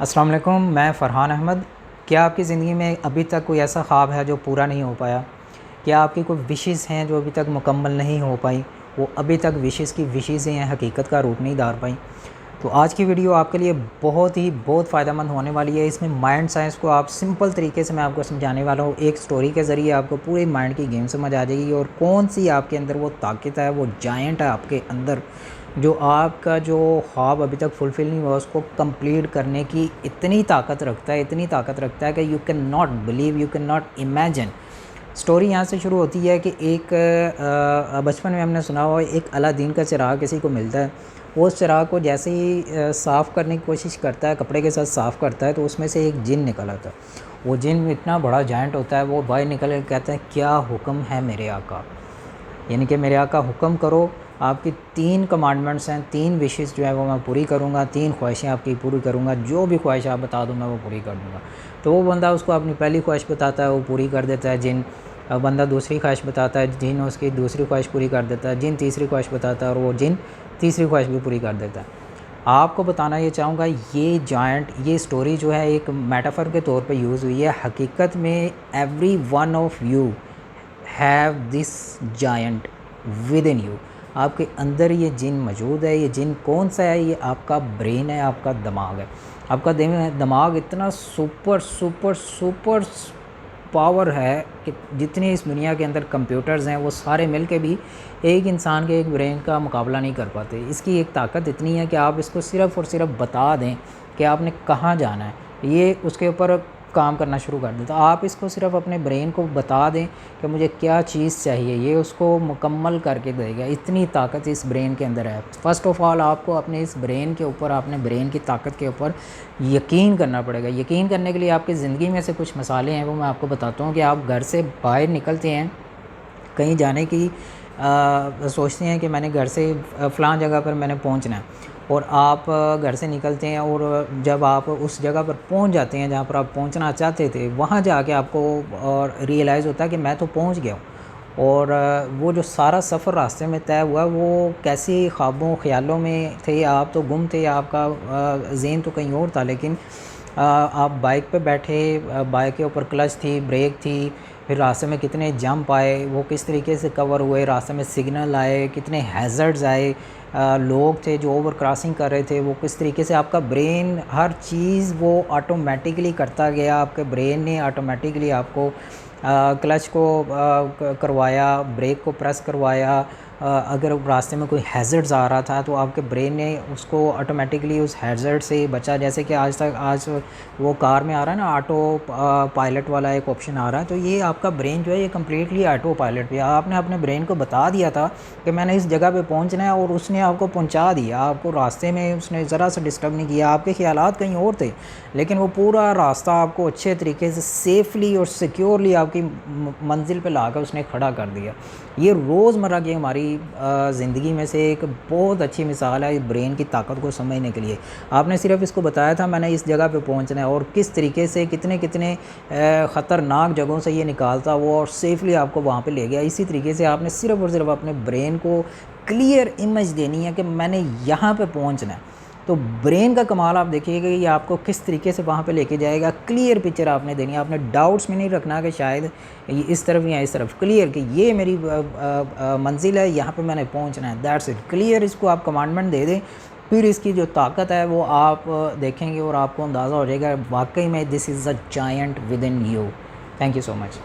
अस्सलाम वालेकुम, मैं फ़रहान अहमद। क्या आपकी ज़िंदगी में अभी तक कोई ऐसा ख़्वाब है जो पूरा नहीं हो पाया? क्या आपकी कोई विशेज़ हैं जो अभी तक मुकम्मल नहीं हो पाई? वो अभी तक विशेज़ की विशेज़ ही हैं, हकीकत का रूप नहीं धार पाई। तो आज की वीडियो आपके लिए बहुत फ़ायदेमंद होने वाली है। इसमें माइंड साइंस को आप सिंपल तरीके से मैं आपको समझाने वाला हूँ। एक स्टोरी के ज़रिए आपको पूरे माइंड की गेम समझ आ जाएगी और कौन-सी आपके अंदर वो ताकत है, वो जायंट है आपके अंदर, जो आपका जो ख्वाब अभी तक फुलफ़िल नहीं हुआ उसको कंप्लीट करने की इतनी ताकत रखता है, इतनी ताकत रखता है कि you can not believe, you can not imagine. Story यहाँ से शुरू होती है कि एक बचपन में हमने सुना हुआ एक अलादीन का चिराग किसी को मिलता है। वो उस चिराग को जैसे ही साफ़ करने की कोशिश करता है, कपड़े के साथ साफ़ करता है, तो उसमें से एक जिन निकल आता है। वो जिन इतना बड़ा जायंट होता है, वो बाहर निकल के कहता है, क्या हुक्म है मेरे आका? यानी कि मेरे आका हुक्म करो, आपकी 3 कमांडमेंट्स हैं, 3 विशेज़ जो है वो मैं पूरी करूँगा, 3 ख्वाहिशें आपकी पूरी करूँगा, जो भी ख्वाहिश आप बता दो मैं वो पूरी कर दूँगा। तो वो बंदा उसको अपनी पहली ख्वाहिश बताता है, वो पूरी कर देता है जिन। बंदा दूसरी ख्वाहिश बताता है, जिन उसकी दूसरी ख्वाहिश पूरी कर देता है, जिन तीसरी ख्वाहिश बताता है और वो जिन तीसरी ख्वाहिश भी पूरी कर देता है। आपको बताना ये चाहूँगा, ये जायंट, ये स्टोरी जो है एक मेटाफर के तौर पे यूज़ हुई है। हकीकत में every one of you have this giant with in you. आपके अंदर ये जिन मौजूद है। ये जिन कौन सा है? ये आपका ब्रेन है, आपका दिमाग है। आपका दिमाग इतना सुपर सुपर सुपर पावर है कि जितने इस दुनिया के अंदर कंप्यूटर्स हैं वो सारे मिल के भी एक इंसान के एक ब्रेन का मुकाबला नहीं कर पाते। इसकी एक ताकत इतनी है कि आप इसको सिर्फ़ और सिर्फ बता दें कि आपने कहाँ जाना है, ये उसके ऊपर काम करना शुरू कर देता। आप इसको सिर्फ अपने ब्रेन को बता दें कि मुझे क्या चीज़ चाहिए, ये उसको मुकम्मल करके देगा। इतनी ताकत इस ब्रेन के अंदर है। फ़र्स्ट ऑफ़ ऑल आपको अपने इस ब्रेन के ऊपर, अपने ब्रेन की ताकत के ऊपर यकीन करना पड़ेगा। यकीन करने के लिए आपकी ज़िंदगी में से कुछ मसाले हैं वो मैं आपको बताता हूँ कि आप घर से बाहर निकलते हैं, कहीं जाने की सोचते हैं कि मैंने घर से फ़लाँ जगह पर मैंने पहुँचना है, और आप घर से निकलते हैं और जब आप उस जगह पर पहुँच जाते हैं जहाँ पर आप पहुँचना चाहते थे, वहाँ जाके आपको और रियलाइज़ होता है कि मैं तो पहुँच गया हूँ। और वो जो सारा सफ़र रास्ते में तय हुआ वो कैसे ख्वाबों ख़यालों में थे, आप तो गुम थे, आपका ज़हन तो कहीं और था। लेकिन आप बाइक पे बैठे, बाइक के ऊपर क्लच थी, ब्रेक थी, फिर रास्ते में कितने जंप आए, वो किस तरीके से कवर हुए, रास्ते में सिग्नल आए, कितने हैज़र्ड्स आए, लोग थे जो ओवर क्रॉसिंग कर रहे थे, वो किस तरीके से आपका ब्रेन हर चीज़ वो ऑटोमेटिकली करता गया। आपके ब्रेन ने ऑटोमेटिकली आपको क्लच को करवाया, ब्रेक को प्रेस करवाया। अगर रास्ते में कोई हैज़र्ड्स आ रहा था तो आपके ब्रेन ने उसको ऑटोमेटिकली उस हैज़र्ड से बचा। जैसे कि आज वो कार में आ रहा है ना, ऑटो पायलट वाला एक ऑप्शन आ रहा है, तो ये आपका ब्रेन जो है ये कम्प्लीटली ऑटो पायलट पे। आपने अपने ब्रेन को बता दिया था कि मैंने इस जगह पे पहुंचना है और उसने आपको पहुंचा दिया। आपको रास्ते में उसने ज़रा सा डिस्टर्ब नहीं किया। आपके ख़यालात कहीं और थे, लेकिन वो पूरा रास्ता आपको अच्छे तरीके से सेफ़ली और सिक्योरली आपकी मंजिल पे लाकर उसने खड़ा कर दिया। ये रोज़मर्रा की हमारी ज़िंदगी में से एक बहुत अच्छी मिसाल है ब्रेन की ताकत को समझने के लिए। आपने सिर्फ इसको बताया था मैंने इस जगह पे पहुंचना है, और किस तरीके से कितने कितने ख़तरनाक जगहों से ये निकालता वो और सेफ़ली आपको वहाँ पे ले गया। इसी तरीके से आपने सिर्फ़ और सिर्फ अपने ब्रेन को क्लियर इमेज देनी है कि मैंने यहाँ पे पहुँचना है। तो ब्रेन का कमाल आप देखिएगा, ये आपको किस तरीके से वहाँ पे लेके जाएगा। क्लियर पिक्चर आपने देनी है। आपने डाउट्स में नहीं रखना कि शायद ये इस तरफ या इस तरफ। क्लियर कि ये मेरी मंजिल है, यहाँ पे मैंने पहुँचना है, दैट्स इट। क्लियर इसको आप कमांडमेंट दे दें, फिर इसकी जो ताकत है वो आप देखेंगे और आपको अंदाज़ा हो जाएगा वाकई में this is a giant with in you. Thank you so much.